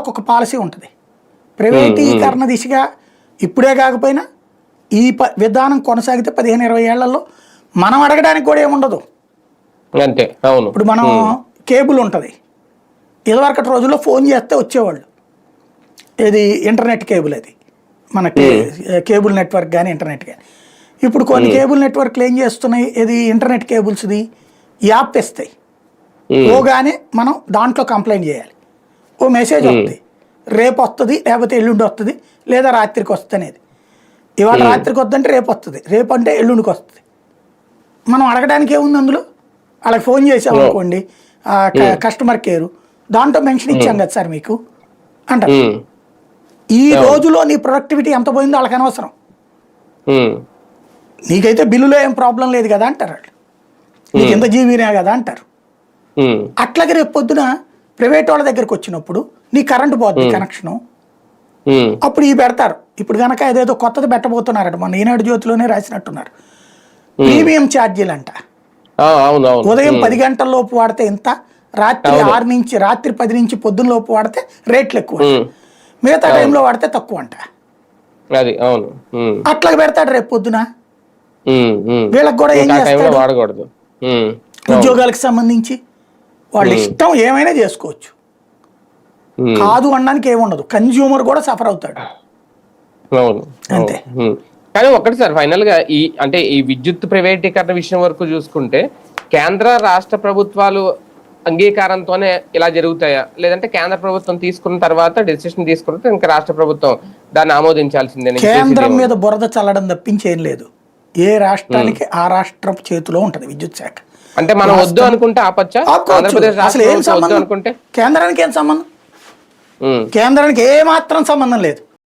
ఒక్కొక్క పాలసీ ఉంటుంది. ప్రైవేటీకరణ దిశగా ఇప్పుడే కాకపోయినా ఈ విధానం కొనసాగితే 15-20 ఏళ్లలో మనం అడగడానికి కూడా ఏముండదు. అంతే, అవును. ఇప్పుడు మనం కేబుల్ ఉంటుంది, ఇదివరకటి రోజుల్లో ఫోన్ చేస్తే వచ్చేవాళ్ళు, ఇది ఇంటర్నెట్ కేబుల్, అది మనకి కేబుల్ నెట్వర్క్ కానీ ఇంటర్నెట్ కానీ. ఇప్పుడు కొన్ని కేబుల్ నెట్వర్క్లు ఏం చేస్తున్నాయి, ఇది ఇంటర్నెట్ కేబుల్స్ది యాప్ ఇస్తాయి, ఓగానే మనం దాంట్లో కంప్లైంట్ చేయాలి, ఓ మెసేజ్ వస్తుంది, రేపు వస్తుంది లేకపోతే ఎల్లుండి వస్తుంది లేదా రాత్రికి వస్తుంది అనేది. ఇవాళ రాత్రికి వద్దంటే రేపు వస్తుంది, రేపు అంటే ఎల్లుండికి వస్తుంది. మనం అడగడానికి ఏముంది అందులో, వాళ్ళకి ఫోన్ చేసాం అనుకోండి కస్టమర్ కేరు, దాంట్లో మెన్షన్ ఇచ్చాం కదా సార్ మీకు అంటారు. ఈ రోజులో నీ ప్రొడక్టివిటీ ఎంత పోయిందో వాళ్ళకి అనవసరం, నీకైతే బిల్లులో ఏం ప్రాబ్లం లేదు కదా అంటారు వాళ్ళు, నీకు ఎంత జీబీనే కదా అంటారు. అట్లాగే రేపు పొద్దున ప్రైవేట్ వాళ్ళ దగ్గరకు వచ్చినప్పుడు నీ కరెంటు పోతుంది కనెక్షను, అప్పుడు ఈ పెడతారు. ఇప్పుడు కనుక ఏదేదో కొత్తది పెట్టబోతున్నారట, మన ఈనాడు జ్యోతిలోనే రాసినట్టున్నారు, ప్రీమియం ఛార్జీలు అంట. ఉదయం 10 గంటల లోపు వాడితే ఇంత, రాత్రి 6 నుంచి రాత్రి 10 నుంచి పొద్దున్న లోపు వాడితే రేట్లు ఎక్కువ, మిగతా టైంలో వాడితే తక్కువ అంట. అట్లా పెడతాడు రేపు పొద్దున. వీళ్ళకి కూడా ఏం చేస్తాడు, ఉద్యోగాలకు సంబంధించి వాళ్ళ ఇష్టం ఏమైనా చేసుకోవచ్చు, కాదు అనడానికి ఏముండదు, కన్జ్యూమర్ కూడా సఫర్ అవుతాడు. అంతే. కానీ ఒకటి సార్, ఫైనల్ గా ఈ విద్యుత్ ప్రైవేటీకరణ విషయం వరకు చూసుకుంటే కేంద్ర రాష్ట్ర ప్రభుత్వాలు అంగీకారంతోనే ఇలా జరుగుతాయా, లేదంటే కేంద్ర ప్రభుత్వం తీసుకున్న తర్వాత డెసిషన్ తీసుకుంటే ఇంకా రాష్ట్ర ప్రభుత్వం దాన్ని ఆమోదించాల్సిందే? కేంద్రం మీద బురద చల్లడం తప్పించేం లేదు, ఏ రాష్ట్రానికి ఆ రాష్ట్రం చేతిలో ఉంటది విద్యుత్ శాఖ. అంటే మనం వద్దు అనుకుంటే ఆపచ్చా? అసలు ఏం సంబంధం, కేంద్రానికి ఏం సంబంధం, కేంద్రానికి ఏ మాత్రం సంబంధం లేదు.